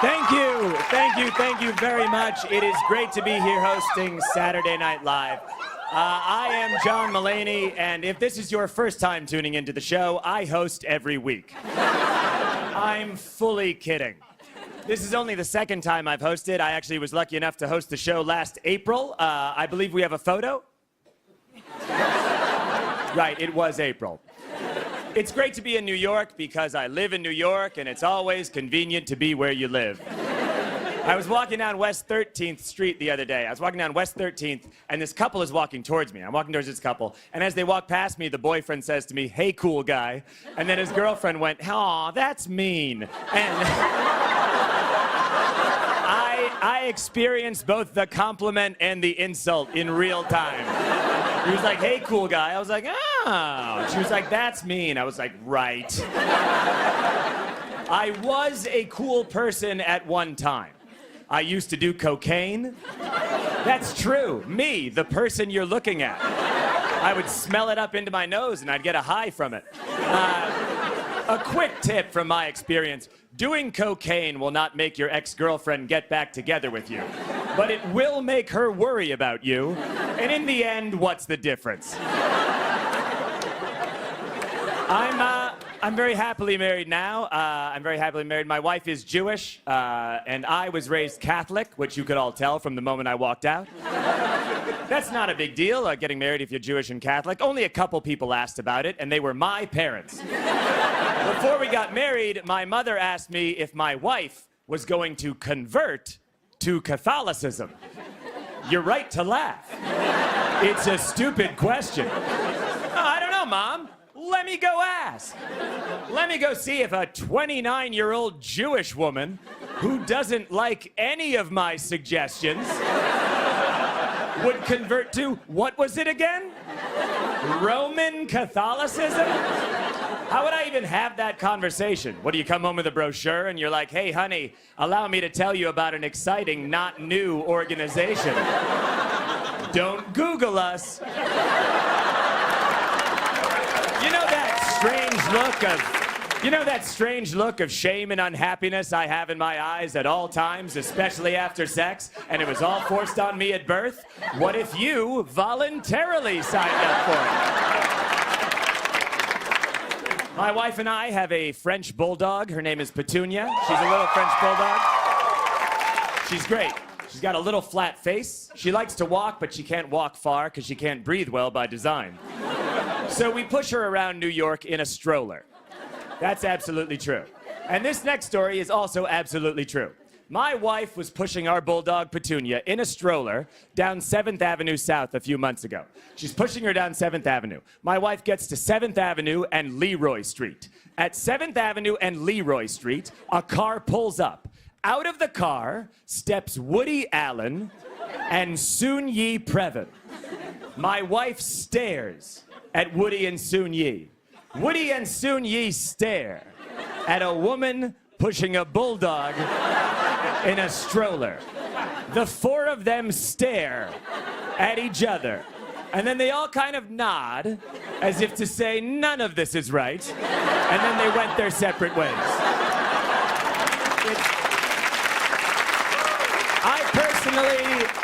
Thank you very much. It is great to be here hosting Saturday Night Live. I am John Mulaney, and if this is your first time tuning into the show, I host every week. I'm fully kidding. This is only the second time I've hosted. I actually was lucky enough to host the show last April. I believe we have a photo. Right, it was April. It's great to be in New York because I live in New York, and it's always convenient to be where you live. I was walking down West 13th Street the other day. I was walking down West 13th, and this couple is walking towards me. I'm walking towards this couple, and as they walk past me, the boyfriend says to me, "Hey, cool guy." And then his girlfriend went, "Aw, that's mean." And I experienced both the compliment and the insult in real time. He was like, "Hey, cool guy." I was like, "Oh." She was like, "That's mean." I was like, "Right." I was a cool person at one time. I used to do cocaine. That's true. Me, the person you're looking at. I would smell it up into my nose and I'd get a high from it. A quick tip from my experience: doing cocaine will not make your ex-girlfriend get back together with you, but it will make her worry about you. And in the end, what's the difference? I'm very happily married now. I'm very happily married. My wife is Jewish, and I was raised Catholic, which you could all tell from the moment I walked out. That's not a big deal, getting married if you're Jewish and Catholic. Only a couple people asked about it, and they were my parents. Before we got married, my mother asked me if my wife was going to convert to Catholicism. You're right to laugh. It's a stupid question. Oh, I don't know, Mom. Let me go ask. Let me go see if a 29-year-old Jewish woman who doesn't like any of my suggestions would convert to, what was it again? Roman Catholicism? How would I even have that conversation? What, do you come home with a brochure and you're like, "Hey, honey, allow me to tell you about an exciting, not new organization. Don't Google us." You know that strange look of shame and unhappiness I have in my eyes at all times, especially after sex, and it was all forced on me at birth? What if you voluntarily signed up for it? My wife and I have a French bulldog. Her name is Petunia. She's a little French bulldog. She's great. She's got a little flat face. She likes to walk, but she can't walk far because she can't breathe well by design. So we push her around New York in a stroller. That's absolutely true. And this next story is also absolutely true. My wife was pushing our bulldog, Petunia, in a stroller down 7th Avenue South a few months ago. She's pushing her down 7th Avenue. My wife gets to 7th Avenue and Leroy Street. At 7th Avenue and Leroy Street, a car pulls up. Out of the car steps Woody Allen and Soon-Yi Previn. My wife stares at Woody and Soon-Yi. Woody and Soon-Yi stare at a woman pushing a bulldog in a stroller. The four of them stare at each other, and then they all kind of nod as if to say, "None of this is right," and then they went their separate ways.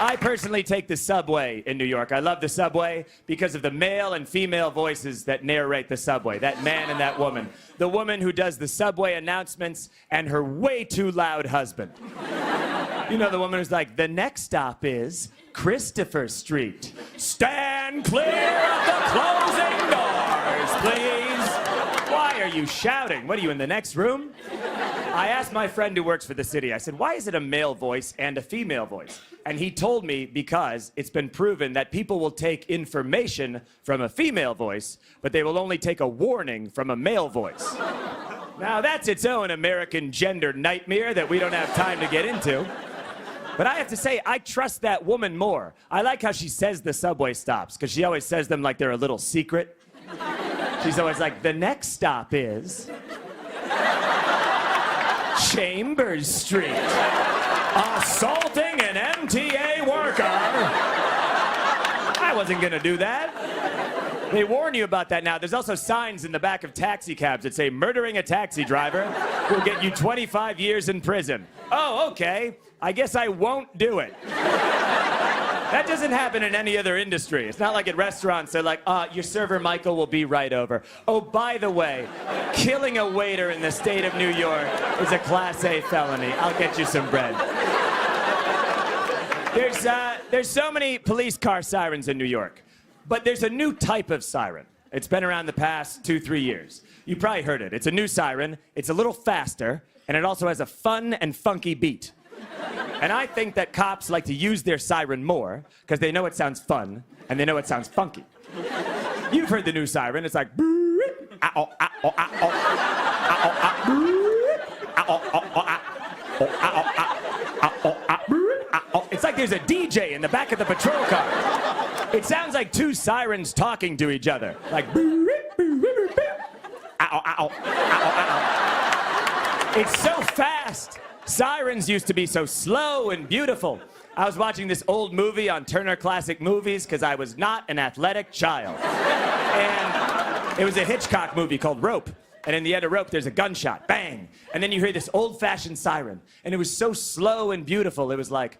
I personally take the subway in New York. I love the subway because of the male and female voices that narrate the subway, that man and that woman. The woman who does the subway announcements and her way too loud husband. You know, the woman who's like, "The next stop is Christopher Street. Stand clear of the closing doors, please." Why are you shouting? What are you, in the next room? I asked my friend who works for the city, I said, "Why is it a male voice and a female voice?" And he told me because it's been proven that people will take information from a female voice, but they will only take a warning from a male voice. Now, that's its own American gender nightmare that we don't have time to get into. But I have to say, I trust that woman more. I like how she says the subway stops, because she always says them like they're a little secret. She's always like, "The next stop is Chambers Street. Assaulting an MTA worker." I wasn't gonna do that. They warn you about that now. There's also signs in the back of taxi cabs that say, "Murdering a taxi driver." We'll get you 25 years in prison. Oh, okay. I guess I won't do it. That doesn't happen in any other industry. It's not like at restaurants. They're like, your server, Michael, will be right over. Oh, by the way, killing a waiter in the state of New York is a Class A felony. I'll get you some bread. There's so many police car sirens in New York. But there's a new type of siren. It's been around the past 2-3 years. You probably heard it. It's a new siren. It's a little faster, and it also has a fun and funky beat. And I think that cops like to use their siren more because they know it sounds fun and they know it sounds funky. You've heard the new siren. It's like... It's like there's a DJ in the back of the patrol car. It sounds like two sirens talking to each other. Like... It's so fast. Sirens used to be so slow and beautiful. I was watching this old movie on Turner Classic Movies because I was not an athletic child. And it was a Hitchcock movie called Rope. And in the end of Rope, there's a gunshot. Bang! And then you hear this old-fashioned siren. And it was so slow and beautiful. It was like...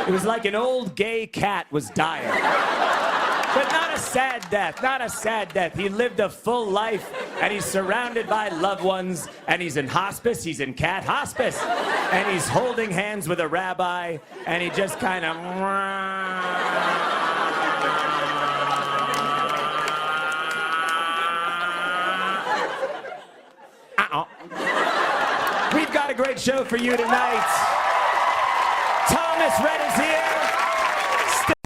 It was like an old gay cat was dying. But not a sad death, not a sad death. He lived a full life, and he's surrounded by loved ones, and he's in hospice, he's in cat hospice, and he's holding hands with a rabbi, and he just kind of... We've got a great show for you tonight. Thomas Rhett is here.